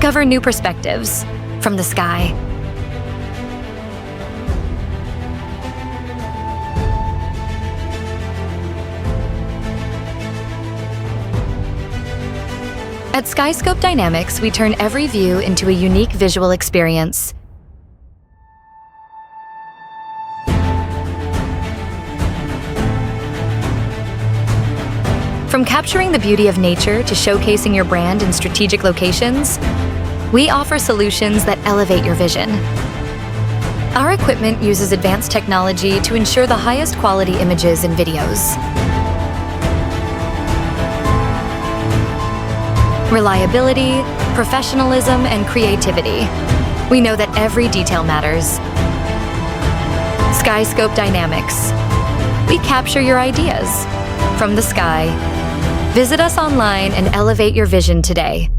Discover new perspectives from the sky. At SkyScope Dynamics, we turn every view into a unique visual experience. From capturing the beauty of nature to showcasing your brand in strategic locations, we offer solutions that elevate your vision. Our equipment uses advanced technology to ensure the highest quality images and videos. Reliability, professionalism, and creativity. We know that every detail matters. SkyScope Dynamics. We capture your ideas from the sky. Visit us online and elevate your vision today.